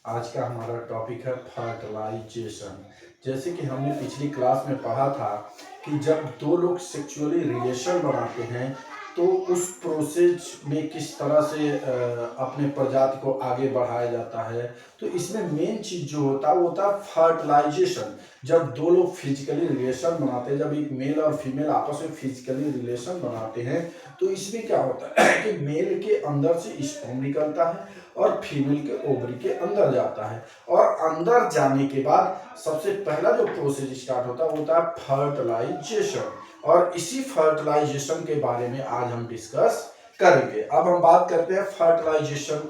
आज का हमारा टॉपिक है फर्टिलाइजेशन। जैसे कि हमने पिछली क्लास में पढ़ा था कि जब दो लोग सेक्सुअली रिलेशन बनाते हैं तो उस प्रोसेस में किस तरह से अपने प्रजाति को आगे बढ़ाया जाता है। तो इसमें मेन चीज जो होता है वो होता है फर्टिलाइजेशन। जब दो लोग फिजिकली रिलेशन बनाते हैं, जब एक मेल और फीमेल आपस में फिजिकली रिलेशन बनाते हैं तो इसमें क्या होता है कि मेल के अंदर से स्पर्म निकलता है और फीमेल के ओवरी के अंदर जाता है, और अंदर जाने के बाद सबसे पहला जो प्रोसेस स्टार्ट होता है वो होता है फर्टिलाइजेशन। और इसी फर्टिलाइजेशन के बारे में आज हम डिस्कस करेंगे। अब हम बात करते हैं फर्टिलाइजेशन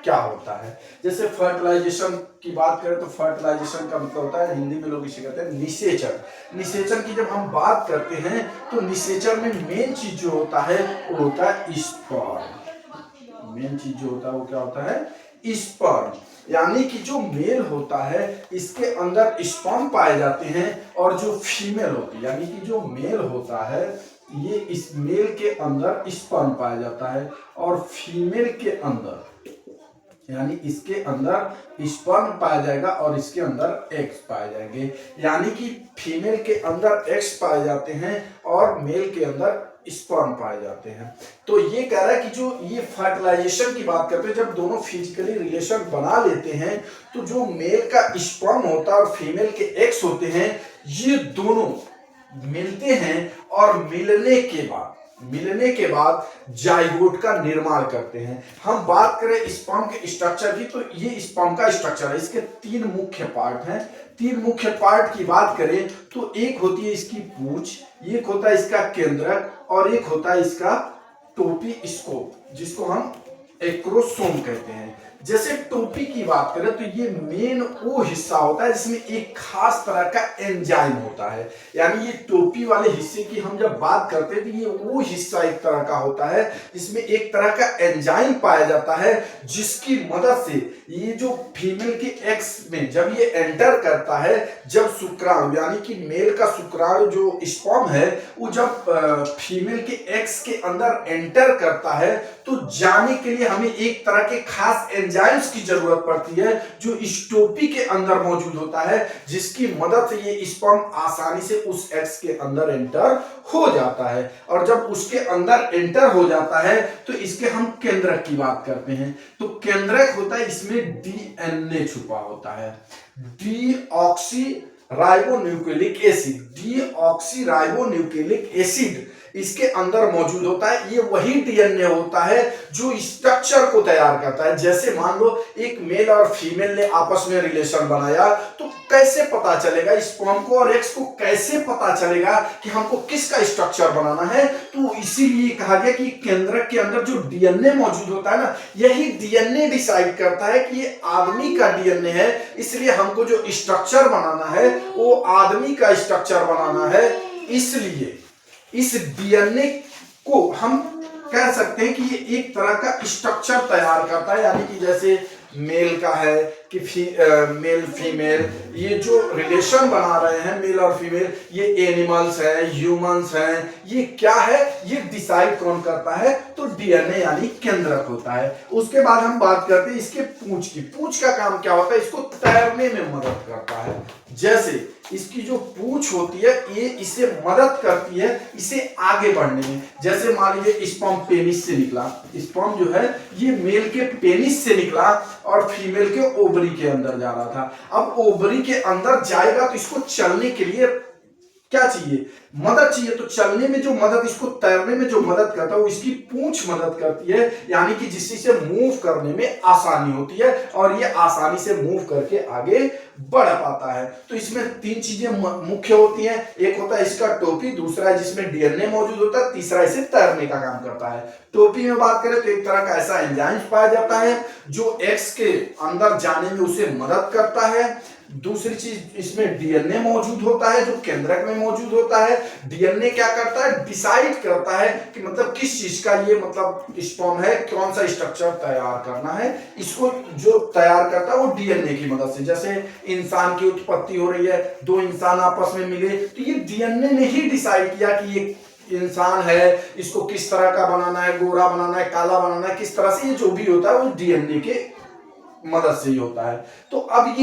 क्या होता है। जैसे फर्टिलाइजेशन की बात करें तो फर्टिलाइजेशन का मतलब होता है, हिंदी में लोग इसे कहते हैं निषेचन। निषेचन की जब हम बात करते हैं तो निषेचन में मेन चीज जो होता है वो होता है स्पर्म। मेन चीज जो होता है वो क्या होता है, स्पर्म। यानी कि जो मेल होता है इसके अंदर स्पर्म पाए जाते हैं, और जो फीमेल होती है यानी कि जो मेल होता है ये इस मेल के अंदर स्पर्म पाया जाता है, और फीमेल के अंदर यानी इसके अंदर स्पर्म पाया जाएगा और इसके अंदर एग्स पाए जाएंगे। यानी कि फीमेल के अंदर एग्स पाए जाते हैं और मेल के अंदर स्पर्म पाए जाते हैं। तो ये कह रहा है कि जो ये फर्टिलाइजेशन की बात करते हैं, जब दोनों फिजिकली रिलेशन बना लेते हैं तो जो मेल का स्पर्म होता है और फीमेल के एग्स होते हैं ये दोनों मिलते हैं, और मिलने के बाद जाइगोट का निर्माण करते हैं। हम बात करें स्पर्म के स्ट्रक्चर की तो ये स्पर्म का स्ट्रक्चर है। इसके तीन मुख्य पार्ट हैं। तीन मुख्य पार्ट की बात करें तो एक होती है इसकी पूंछ, एक होता है इसका केंद्रक, और एक होता है इसका टोपी स्कोप, जिसको हम एक्रोसोम कहते हैं। जैसे टोपी की बात करें तो ये मेन वो हिस्सा होता है जिसमें एक खास तरह का एंजाइम होता है। यानी ये टोपी वाले हिस्से की हम जब बात करते हैं तो ये वो हिस्सा एक तरह का होता है जिसमें एक तरह का एंजाइम पाया जाता है, जिसकी मदद से ये जो फीमेल के एग्स में जब ये एंटर करता है, जब शुक्राणु यानी कि मेल का शुक्राणु जो स्पर्म है वो जब फीमेल के एग्स के अंदर एंटर करता है तो जाने के लिए हमें एक तरह के खास एंजाइम्स की जरूरत पड़ती है जो इस टोपी के अंदर मौजूद होता है, जिसकी मदद से ये स्पर्म आसानी से उस एग्स के अंदर एंटर हो जाता है। और जब उसके अंदर एंटर हो जाता है तो इसके हम केंद्रक की बात करते हैं। तो केंद्रक होता है, इसमें डीएनए छुपा होता है, deoxy ribonucleic acid. Deoxy ribonucleic acid इसके अंदर मौजूद होता है। ये वही डीएनए होता है जो स्ट्रक्चर को तैयार करता है। जैसे मान लो एक मेल और फीमेल ने आपस में रिलेशन बनाया तो कैसे पता चलेगा, स्पर्म को और एग्स को कैसे पता चलेगा कि हमको किसका स्ट्रक्चर बनाना है। तो इसीलिए कहा गया कि केंद्रक के अंदर जो डीएनए मौजूद होता है ना, यही डीएनए डिसाइड करता है कि ये आदमी का डीएनए है, इसलिए हमको जो स्ट्रक्चर बनाना है वो आदमी का स्ट्रक्चर बनाना है। इसलिए इस डीएनए को हम कह सकते हैं कि ये एक तरह का स्ट्रक्चर तैयार करता है। यानी कि जैसे मेल का है कि मेल फीमेल, ये जो रिलेशन बना रहे हैं मेल और फीमेल, ये एनिमल्स हैं, ह्यूमंस हैं, ये क्या है ये डिसाइड कौन करता है, तो डीएनए यानी केंद्रक होता है। उसके बाद हम बात करते हैं इसके पूंछ की। पूंछ का काम क्या होता है, इसको तैरने में मदद करता है। जैसे इसकी जो पूंछ होती है ये इसे मदद करती है इसे आगे बढ़ने में। जैसे मान लीजिए स्पर्म पेनिस से निकला, स्पर्म जो है ये मेल के पेनिस से निकला और फीमेल के ओवरी के अंदर जा रहा था। अब ओवरी के अंदर जाएगा तो इसको चलने के लिए क्या चाहिए, मदद चाहिए। तो चलने में जो मदद, इसको तैरने में जो मदद करता है वो इसकी पूंछ मदद करती है, यानी कि जिससे मूव करने में आसानी होती है और ये आसानी से मूव करके आगे बढ़ पाता है। तो इसमें तीन चीजें मुख्य होती हैं। एक होता है इसका टोपी, दूसरा है जिसमें डीएनए मौजूद होता है, तीसरा इसे तैरने का काम करता है। टोपी में बात करें तो एक तरह का ऐसा एंजाइम पाया जाता है जो एग्स के अंदर जाने में उसे मदद करता है। दूसरी चीज इसमें डीएनए मौजूद होता है जो केंद्रक में मौजूद होता है। डीएनए क्या करता है, डिसाइड करता है कि मतलब किस चीज का ये मतलब स्पर्म है, कौन सा स्ट्रक्चर तैयार करना है। इसको जो तैयार करता है वो डीएनए की मदद से। जैसे इंसान की उत्पत्ति हो रही है, दो इंसान आपस में मिले तो ये डीएनए ने ही डिसाइड किया कि ये इंसान है, इसको किस तरह का बनाना है, गोरा बनाना है, काला बनाना है, किस तरह से, ये जो भी होता है वो डीएनए के मदद से ही होता है। तो अब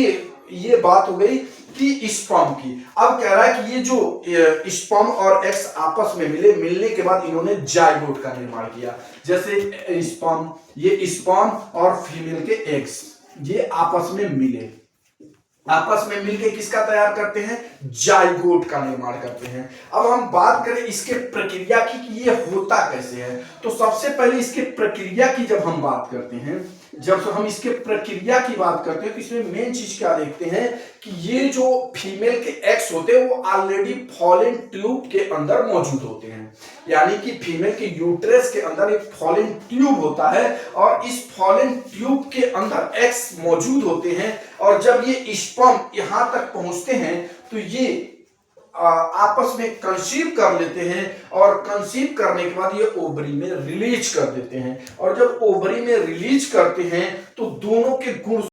ये बात हो गई कि स्पर्म की। अब कह रहा है कि ये जो स्पर्म और एग्स आपस में मिलने के बाद इन्होंने जाइगोट का निर्माण किया। जैसे स्पर्म और फीमेल के एग्स ये आपस में मिलके किसका तैयार करते हैं, जाइगोट का निर्माण करते हैं। अब हम बात करें इसके प्रक्रिया की कि ये होता कैसे है, तो सबसे पहले इसके प्रक्रिया की जब हम बात करते हैं, तो इसमें मेन चीज क्या देखते हैं कि ये जो फीमेल के एग्स होते हैं वो ऑलरेडी फॉलन ट्यूब के अंदर मौजूद होते हैं। यानी कि फीमेल के यूट्रस के अंदर एक फॉलन ट्यूब होता है और इस फॉलन ट्यूब के अंदर एग्स मौजूद होते हैं। और जब ये स्पर्म यहां तक पहुंचते हैं तो ये आपस में कंसीव कर लेते हैं और कंसीव करने के बाद ये ओवरी में रिलीज कर देते हैं। और जब ओवरी में रिलीज करते हैं तो दोनों के गुण